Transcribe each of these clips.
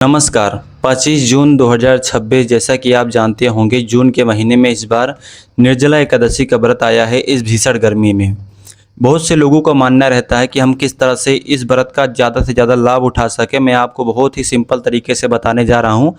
नमस्कार। 25 जून 2026 जैसा कि आप जानते होंगे, जून के महीने में इस बार निर्जला एकादशी का व्रत आया है। इस भीषण गर्मी में बहुत से लोगों का मानना रहता है कि हम किस तरह से इस व्रत का ज़्यादा से ज़्यादा लाभ उठा सकें। मैं आपको बहुत ही सिंपल तरीके से बताने जा रहा हूं।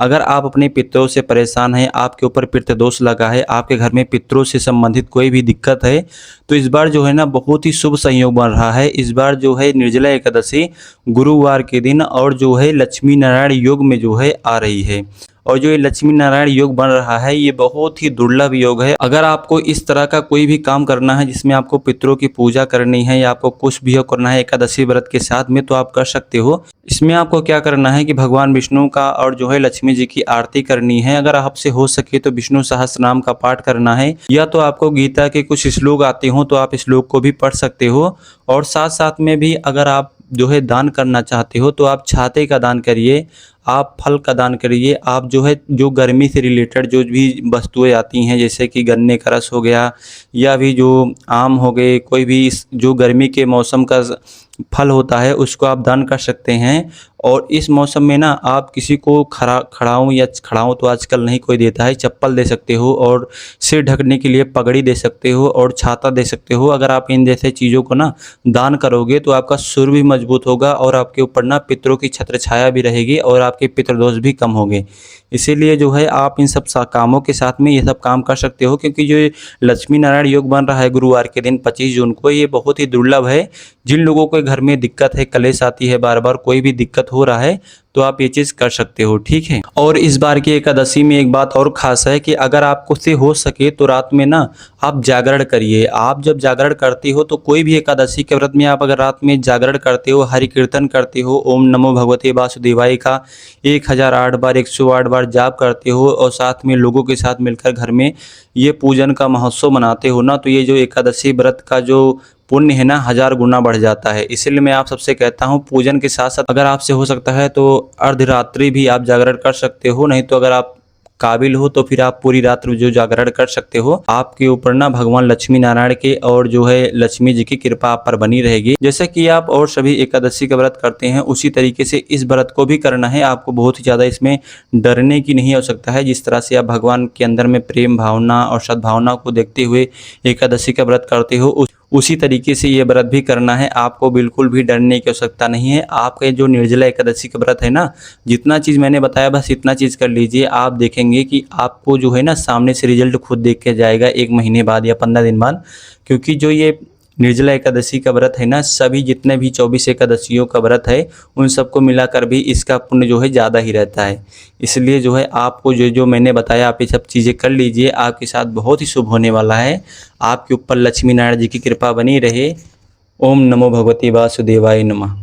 अगर आप अपने पितरों से परेशान हैं, आपके ऊपर पितृदोष लगा है, आपके घर में पितरों से संबंधित कोई भी दिक्कत है, तो इस बार जो है ना बहुत ही शुभ संयोग बन रहा है। इस बार जो है निर्जला एकादशी गुरुवार के दिन और जो है लक्ष्मी नारायण योग में जो है आ रही है। और जो ये लक्ष्मी नारायण योग बन रहा है, ये बहुत ही दुर्लभ योग है। अगर आपको इस तरह का कोई भी काम करना है जिसमें आपको पितरों की पूजा करनी है या आपको कुछ भी करना है एकादशी व्रत के साथ में, तो आप कर सकते हो। इसमें आपको क्या करना है कि भगवान विष्णु का और जो है लक्ष्मी जी की आरती करनी है। अगर आपसे हो सके तो विष्णु सहस्त्र नाम का पाठ करना है, या तो आपको गीता के कुछ श्लोक आते हो तो आप श्लोक को भी पढ़ सकते हो। और साथ साथ में भी अगर आप जो है दान करना चाहते हो तो आप छाते का दान करिए, आप फल का दान करिए। आप जो है जो गर्मी से रिलेटेड जो भी वस्तुएं आती हैं, जैसे कि गन्ने का रस हो गया या भी जो आम हो गए, कोई भी जो गर्मी के मौसम का फल होता है, उसको आप दान कर सकते हैं। और इस मौसम में ना आप किसी को खड़ाऊँ तो आजकल नहीं कोई देता है, चप्पल दे सकते हो और सिर ढकने के लिए पगड़ी दे सकते हो और छाता दे सकते हो। अगर आप इन जैसे चीज़ों को ना दान करोगे तो आपका सुर भी मजबूत होगा और आपके ऊपर ना पितरों की छत्र छाया भी रहेगी और आपके पितृदोष भी कम होंगे। इसीलिए जो है आप इन सब कामों के साथ में ये सब काम कर सकते हो, क्योंकि जो लक्ष्मी नारायण योग बन रहा है गुरुवार के दिन 25 जून को, ये बहुत ही दुर्लभ है। जिन लोगों के घर में दिक्कत है, कलेश आती है, बार बार कोई भी दिक्कत हो रहा है, तो आप ये चीज़ कर सकते हो। ठीक है। और इस बार की एकादशी में एक बात और खास है कि अगर आपको से हो सके तो रात में ना आप जागरण करिए। आप जब जागरण करते हो तो कोई भी एकादशी के व्रत में आप अगर रात में जागरण करते हो, हरि कीर्तन करते हो, ओम नमो भगवते वासुदेवाय का 1008 बार 108 बार जाप करते हो और साथ में लोगों के साथ मिलकर घर में ये पूजन का महोत्सव मनाते हो ना, तो ये जो एकादशी व्रत का जो पुण्य है ना 1000 गुना बढ़ जाता है। इसलिए मैं आप सबसे कहता हूँ, पूजन के साथ साथ अगर आपसे हो सकता है तो अर्धरात्रि भी आप जागरण कर सकते हो। नहीं तो अगर आप काबिल हो तो फिर आप पूरी रात जो जागरण कर सकते हो। आपके ऊपर ना भगवान लक्ष्मी नारायण के और जो है लक्ष्मी जी की कृपा आप पर बनी रहेगी। जैसे कि आप और सभी एकादशी का व्रत करते हैं, उसी तरीके से इस व्रत को भी करना है। आपको बहुत ही ज़्यादा इसमें डरने की नहीं आवश्यकता है। जिस तरह से आप भगवान के अंदर में प्रेम भावना और सद्भावना को देखते हुए एकादशी का व्रत करते हो, उसी तरीके से ये व्रत भी करना है। आपको बिल्कुल भी डरने की आवश्यकता नहीं है। आपके जो निर्जला एकादशी का व्रत है ना, जितना चीज़ मैंने बताया बस इतना चीज़ कर लीजिए। आप देखेंगे कि आपको जो है ना सामने से रिजल्ट खुद देख के जाएगा 1 महीने बाद या 15 दिन बाद। क्योंकि जो ये निर्जला एकादशी का व्रत है ना, सभी जितने भी 24 एकादशियों का व्रत है उन सबको मिलाकर भी इसका पुण्य जो है ज़्यादा ही रहता है। इसलिए जो है आपको जो जो मैंने बताया, आप ये सब चीज़ें कर लीजिए। आपके साथ बहुत ही शुभ होने वाला है। आपके ऊपर लक्ष्मी नारायण जी की कृपा बनी रहे। ओम नमो भगवते वासुदेवाय नमः।